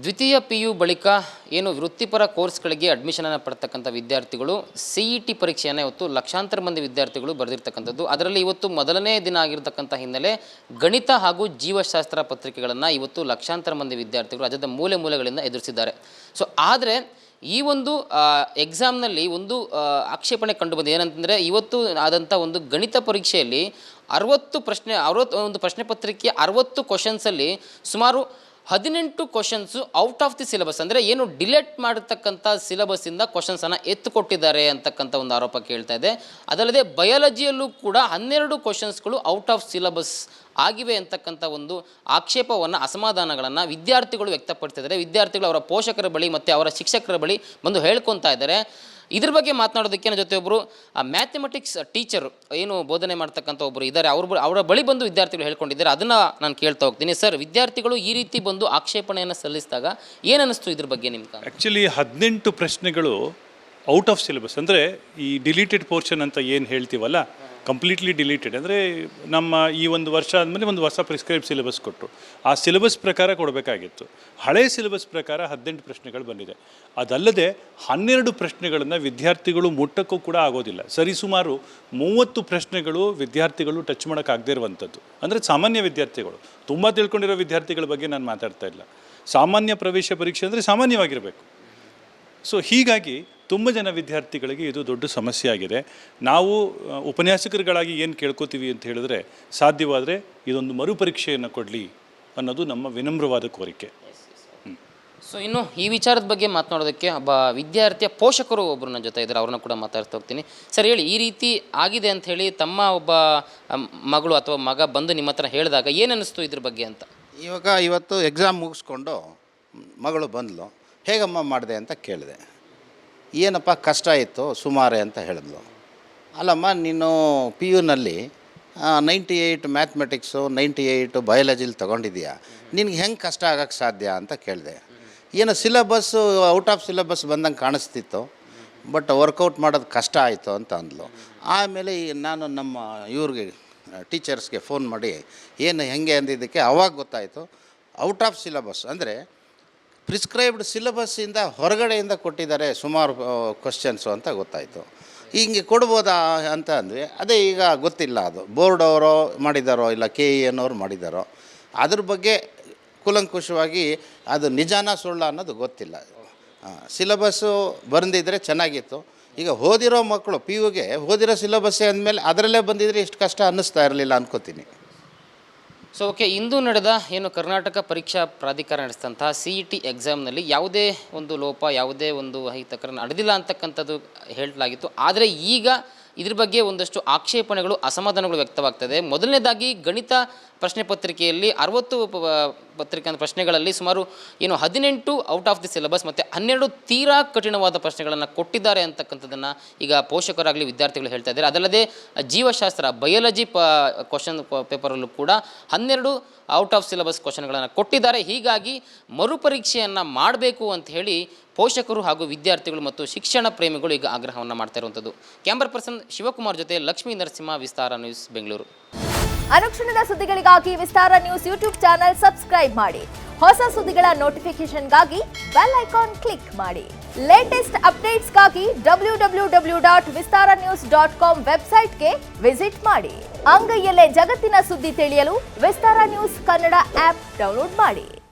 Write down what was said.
ದ್ವಿತೀಯ PU ಬಳಿಕ ಏನು ವೃತ್ತಿಪರ ಕೋರ್ಸ್ಗಳಿಗೆ ಅಡ್ಮಿಷನನ್ನು ಪಡ್ತಕ್ಕಂಥ ವಿದ್ಯಾರ್ಥಿಗಳು CET ಪರೀಕ್ಷೆಯನ್ನು ಇವತ್ತು ಲಕ್ಷಾಂತರ ಮಂದಿ ವಿದ್ಯಾರ್ಥಿಗಳು ಬರೆದಿರ್ತಕ್ಕಂಥದ್ದು. ಅದರಲ್ಲಿ ಇವತ್ತು ಮೊದಲನೇ ದಿನ ಆಗಿರತಕ್ಕಂಥ ಹಿನ್ನೆಲೆ ಗಣಿತ ಹಾಗೂ ಜೀವಶಾಸ್ತ್ರ ಪತ್ರಿಕೆಗಳನ್ನು ಇವತ್ತು ಲಕ್ಷಾಂತರ ಮಂದಿ ವಿದ್ಯಾರ್ಥಿಗಳು ರಾಜ್ಯದ ಮೂಲೆ ಮೂಲೆಗಳಿಂದ ಎದುರಿಸಿದ್ದಾರೆ. ಸೊ ಆದರೆ ಈ ಒಂದು ಎಕ್ಸಾಮ್ನಲ್ಲಿ ಒಂದು ಆಕ್ಷೇಪಣೆ ಕಂಡುಬಂದಿದೆ. ಏನಂತಂದರೆ ಇವತ್ತು ಆದಂಥ ಒಂದು ಗಣಿತ ಪರೀಕ್ಷೆಯಲ್ಲಿ 60 ಪ್ರಶ್ನೆ ಪತ್ರಿಕೆ 60 ಕ್ವಶನ್ಸಲ್ಲಿ ಸುಮಾರು 18 questions out of the syllabus, ಅಂದರೆ ಏನು ಡಿಲೇಟ್ ಮಾಡಿರ್ತಕ್ಕಂಥ ಸಿಲೆಬಸ್ಸಿಂದ ಕ್ವಶನ್ಸನ್ನು ಎತ್ತುಕೊಟ್ಟಿದ್ದಾರೆ ಅಂತಕ್ಕಂಥ ಒಂದು ಆರೋಪ ಕೇಳ್ತಾ ಇದೆ. ಅದಲ್ಲದೆ ಬಯಾಲಜಿಯಲ್ಲೂ ಕೂಡ 12 ಕ್ವಶನ್ಸ್ಗಳು ಔಟ್ ಆಫ್ ಸಿಲೆಬಸ್ ಆಗಿವೆ ಅಂತಕ್ಕಂಥ ಒಂದು ಆಕ್ಷೇಪವನ್ನು, ಅಸಮಾಧಾನಗಳನ್ನು ವಿದ್ಯಾರ್ಥಿಗಳು ವ್ಯಕ್ತಪಡ್ತಿದ್ದಾರೆ. ವಿದ್ಯಾರ್ಥಿಗಳು ಅವರ ಪೋಷಕರ ಬಳಿ ಮತ್ತು ಅವರ ಶಿಕ್ಷಕರ ಬಳಿ ಬಂದು ಹೇಳ್ಕೊತಾ ಇದ್ದಾರೆ. ಇದ್ರ ಬಗ್ಗೆ ಮಾತನಾಡೋದಕ್ಕೆ ನನ್ನ ಜೊತೆ ಒಬ್ಬರು ಮ್ಯಾಥಮೆಟಿಕ್ಸ್ ಟೀಚರ್ ಏನು ಬೋಧನೆ ಮಾಡ್ತಕ್ಕಂಥ ಒಬ್ಬರು ಇದ್ದಾರೆ. ಅವರ ಬಳಿ ಬಂದು ವಿದ್ಯಾರ್ಥಿಗಳು ಹೇಳ್ಕೊಂಡಿದ್ದಾರೆ. ಅದನ್ನು ನಾನು ಕೇಳ್ತಾ ಹೋಗ್ತೀನಿ. ಸರ್, ವಿದ್ಯಾರ್ಥಿಗಳು ಈ ರೀತಿ ಬಂದು ಆಕ್ಷೇಪಣೆಯನ್ನು ಸಲ್ಲಿಸಿದಾಗ ಏನನ್ನಿಸ್ತು ಇದ್ರ ಬಗ್ಗೆ ನಿಮ್ಗೆ? ಆ್ಯಕ್ಚುಲಿ 18 ಪ್ರಶ್ನೆಗಳು ಔಟ್ ಆಫ್ ಸಿಲೆಬಸ್, ಅಂದರೆ ಈ ಡಿಲೀಟೆಡ್ ಪೋರ್ಷನ್ ಅಂತ ಏನು ಹೇಳ್ತೀವಲ್ಲ, ಕಂಪ್ಲೀಟ್ಲಿ ಡಿಲೀಟೆಡ್. ಅಂದರೆ ನಮ್ಮ ಈ ಒಂದು ವರ್ಷ ಆದಮೇಲೆ ಒಂದು ಹೊಸ ಪ್ರಿಸ್ಕ್ರೈಬ್ ಸಿಲೆಬಸ್ ಕೊಟ್ಟರು. ಆ ಸಿಲೆಬಸ್ ಪ್ರಕಾರ ಕೊಡಬೇಕಾಗಿತ್ತು. ಹಳೆ ಸಿಲೆಬಸ್ ಪ್ರಕಾರ 18 ಪ್ರಶ್ನೆಗಳು ಬಂದಿದೆ. ಅದಲ್ಲದೆ 12 ಪ್ರಶ್ನೆಗಳನ್ನು ವಿದ್ಯಾರ್ಥಿಗಳು ಮುಟ್ಟಕ್ಕೂ ಕೂಡ ಆಗೋದಿಲ್ಲ. ಸರಿಸುಮಾರು 30 ಪ್ರಶ್ನೆಗಳು ವಿದ್ಯಾರ್ಥಿಗಳು ಟಚ್ ಮಾಡೋಕ್ಕಾಗದೇ ಇರುವಂಥದ್ದು. ಅಂದರೆ ಸಾಮಾನ್ಯ ವಿದ್ಯಾರ್ಥಿಗಳು, ತುಂಬ ತಿಳ್ಕೊಂಡಿರೋ ವಿದ್ಯಾರ್ಥಿಗಳ ಬಗ್ಗೆ ನಾನು ಮಾತಾಡ್ತಾ ಇಲ್ಲ. ಸಾಮಾನ್ಯ ಪ್ರವೇಶ ಪರೀಕ್ಷೆ ಅಂದರೆ ಸಾಮಾನ್ಯವಾಗಿರಬೇಕು. ಸೊ ಹೀಗಾಗಿ ತುಂಬ ಜನ ವಿದ್ಯಾರ್ಥಿಗಳಿಗೆ ಇದು ದೊಡ್ಡ ಸಮಸ್ಯೆ ಆಗಿದೆ. ನಾವು ಉಪನ್ಯಾಸಕರುಗಳಾಗಿ ಏನು ಕೇಳ್ಕೊತೀವಿ ಅಂತ ಹೇಳಿದ್ರೆ, ಸಾಧ್ಯವಾದರೆ ಇದೊಂದು ಮರುಪರೀಕ್ಷೆಯನ್ನು ಕೊಡಲಿ ಅನ್ನೋದು ನಮ್ಮ ವಿನಮ್ರವಾದ ಕೋರಿಕೆ. ಸೊ ಇನ್ನು ಈ ವಿಚಾರದ ಬಗ್ಗೆ ಮಾತನಾಡೋದಕ್ಕೆ ಒಬ್ಬ ವಿದ್ಯಾರ್ಥಿಯ ಪೋಷಕರು ಒಬ್ಬರು ನನ್ನ ಜೊತೆ ಇದ್ದಾರೆ. ಅವ್ರನ್ನ ಕೂಡ ಮಾತಾಡ್ತಾ ಹೋಗ್ತೀನಿ. ಸರ್, ಹೇಳಿ, ಈ ರೀತಿ ಆಗಿದೆ ಅಂತ ಹೇಳಿ ತಮ್ಮ ಒಬ್ಬ ಮಗಳು ಅಥವಾ ಮಗ ಬಂದು ನಿಮ್ಮ ಹತ್ರ ಹೇಳಿದಾಗ ಏನು ಅನ್ನಿಸ್ತು ಇದ್ರ ಬಗ್ಗೆ ಅಂತ? ಇವತ್ತು ಎಕ್ಸಾಮ್ ಮುಗಿಸ್ಕೊಂಡು ಮಗಳು ಬಂದಳು. ಹೇಗಮ್ಮ ಮಾಡಿದೆ ಅಂತ ಕೇಳಿದೆ. ಏನಪ್ಪ ಕಷ್ಟ ಇತ್ತು ಸುಮಾರೇ ಅಂತ ಹೇಳಿದ್ಲು. ಅಲ್ಲಮ್ಮ, ನೀನು PUನಲ್ಲಿ 98 ಮ್ಯಾಥಮೆಟಿಕ್ಸು 98 ಬಯಾಲಜಿಲಿ ತೊಗೊಂಡಿದ್ದೀಯಾ, ನಿನಗೆ ಹೆಂಗೆ ಕಷ್ಟ ಆಗೋಕ್ಕೆ ಸಾಧ್ಯ ಅಂತ ಕೇಳಿದೆ. ಏನೋ ಸಿಲೆಬಸ್ಸು ಔಟ್ ಆಫ್ ಸಿಲೆಬಸ್ ಬಂದಂಗೆ ಕಾಣಿಸ್ತಿತ್ತು, ಬಟ್ ವರ್ಕೌಟ್ ಮಾಡೋದು ಕಷ್ಟ ಆಯಿತು ಅಂತ ಅಂದ್ಲು. ಆಮೇಲೆ ನಾನು ನಮ್ಮ ಇವ್ರಿಗೆ ಟೀಚರ್ಸ್ಗೆ ಫೋನ್ ಮಾಡಿ ಏನು ಹೆಂಗೆ ಅಂದಿದ್ದಕ್ಕೆ ಅವಾಗ ಗೊತ್ತಾಯಿತು, ಔಟ್ ಆಫ್ ಸಿಲೆಬಸ್ ಅಂದರೆ ಪ್ರಿಸ್ಕ್ರೈಬ್ಡ್ ಸಿಲೆಬಸ್ಸಿಂದ ಹೊರಗಡೆಯಿಂದ ಕೊಟ್ಟಿದ್ದಾರೆ ಸುಮಾರು ಕ್ವಶನ್ಸು ಅಂತ ಗೊತ್ತಾಯಿತು. ಹಿಂಗೆ ಕೊಡ್ಬೋದಾ ಅಂತ ಅಂದ್ವಿ. ಅದೇ ಈಗ ಗೊತ್ತಿಲ್ಲ, ಅದು ಬೋರ್ಡ್ ಅವರೋ ಮಾಡಿದಾರೋ ಇಲ್ಲ KEN ಅವ್ರು ಮಾಡಿದಾರೋ, ಅದ್ರ ಬಗ್ಗೆ ಕೂಲಂಕುಷವಾಗಿ ಅದು ನಿಜಾನ ಸುಳ್ಳ ಅನ್ನೋದು ಗೊತ್ತಿಲ್ಲ. ಸಿಲೆಬಸ್ಸು ಬಂದಿದ್ದರೆ ಚೆನ್ನಾಗಿತ್ತು. ಈಗ ಓದಿರೋ ಮಕ್ಕಳು PUಗೆ ಓದಿರೋ ಸಿಲೆಬಸ್ಸೇ ಅಂದಮೇಲೆ ಅದರಲ್ಲೇ ಬಂದಿದ್ದರೆ ಇಷ್ಟು ಕಷ್ಟ ಅನ್ನಿಸ್ತಾ ಇರಲಿಲ್ಲ ಅನ್ಕೋತೀನಿ. ಸೊ ಓಕೆ, ಇಂದು ನಡೆದ ಏನು ಕರ್ನಾಟಕ ಪರೀಕ್ಷಾ ಪ್ರಾಧಿಕಾರ ನಡೆಸಿದಂತಹ CET ಎಕ್ಸಾಮ್ನಲ್ಲಿ ಯಾವುದೇ ಒಂದು ಲೋಪ, ಯಾವುದೇ ಒಂದು ತಕರಾರು ನಡೆದಿಲ್ಲ ಅಂತಕ್ಕಂಥದ್ದು ಹೇಳಲಾಗಿತ್ತು. ಆದರೆ ಈಗ ಇದ್ರ ಬಗ್ಗೆ ಒಂದಷ್ಟು ಆಕ್ಷೇಪಣೆಗಳು, ಅಸಮಾಧಾನಗಳು ವ್ಯಕ್ತವಾಗ್ತದೆ. ಮೊದಲನೇದಾಗಿ ಗಣಿತ ಪ್ರಶ್ನೆ ಪತ್ರಿಕೆಯಲ್ಲಿ 60 ಪ್ರಶ್ನೆಗಳಲ್ಲಿ ಸುಮಾರು 18 ಔಟ್ ಆಫ್ ದಿ ಸಿಲೆಬಸ್ ಮತ್ತು 12 ತೀರಾ ಕಠಿಣವಾದ ಪ್ರಶ್ನೆಗಳನ್ನು ಕೊಟ್ಟಿದ್ದಾರೆ ಅಂತಕ್ಕಂಥದ್ದನ್ನು ಈಗ ಪೋಷಕರಾಗಲಿ ವಿದ್ಯಾರ್ಥಿಗಳು ಹೇಳ್ತಾ ಇದ್ದಾರೆ. ಅದಲ್ಲದೆ ಜೀವಶಾಸ್ತ್ರ ಬಯಾಲಜಿ ಕ್ವಶನ್ ಪೇಪರಲ್ಲೂ ಕೂಡ 12 ಔಟ್ ಆಫ್ ಸಿಲೆಬಸ್ ಕ್ವಶನ್ಗಳನ್ನು ಕೊಟ್ಟಿದ್ದಾರೆ. ಹೀಗಾಗಿ ಮರುಪರೀಕ್ಷೆಯನ್ನು ಮಾಡಬೇಕು ಅಂತ ಹೇಳಿ ಪೋಷಕರು ಹಾಗೂ ವಿದ್ಯಾರ್ಥಿಗಳು ಮತ್ತು ಶಿಕ್ಷಣ ಪ್ರೇಮಿಗಳು ಈಗ ಆಗ್ರಹವನ್ನು ಮಾಡ್ತಾ ಇರುವಂಥದ್ದು. ಕ್ಯಾಮರಾ ಪರ್ಸನ್ ಶಿವಕುಮಾರ್ ಜೊತೆ ಲಕ್ಷ್ಮೀ ನರಸಿಂಹ, ವಿಸ್ತಾರ ನ್ಯೂಸ್, ಬೆಂಗಳೂರು. ಅನುಕ್ಷಣದ ಸುದ್ದಿಗಳಿಗಾಗಿ ವಿಸ್ತಾರ ನ್ಯೂಸ್ ಯೂಟ್ಯೂಬ್ ಚಾನೆಲ್ ಸಬ್ಸ್ಕ್ರೈಬ್ ಮಾಡಿ. ಹೊಸ ಸುದ್ದಿಗಳ ನೋಟಿಫಿಕೇಶನ್ಗಾಗಿ ಬೆಲ್ ಐಕಾನ್ ಕ್ಲಿಕ್ ಮಾಡಿ. ಲೇಟೆಸ್ಟ್ ಅಪ್ಡೇಟ್ಸ್ಗಾಗಿ www.vistaranews.com ವೆಬ್ಸೈಟ್ಗೆ ವಿಸಿಟ್ ಮಾಡಿ. ಅಂಗೈಯಲ್ಲೇ ಜಗತ್ತಿನ ಸುದ್ದಿ ತಿಳಿಯಲು ವಿಸ್ತಾರ ನ್ಯೂಸ್ ಕನ್ನಡ ಆಪ್ ಡೌನ್ಲೋಡ್ ಮಾಡಿ.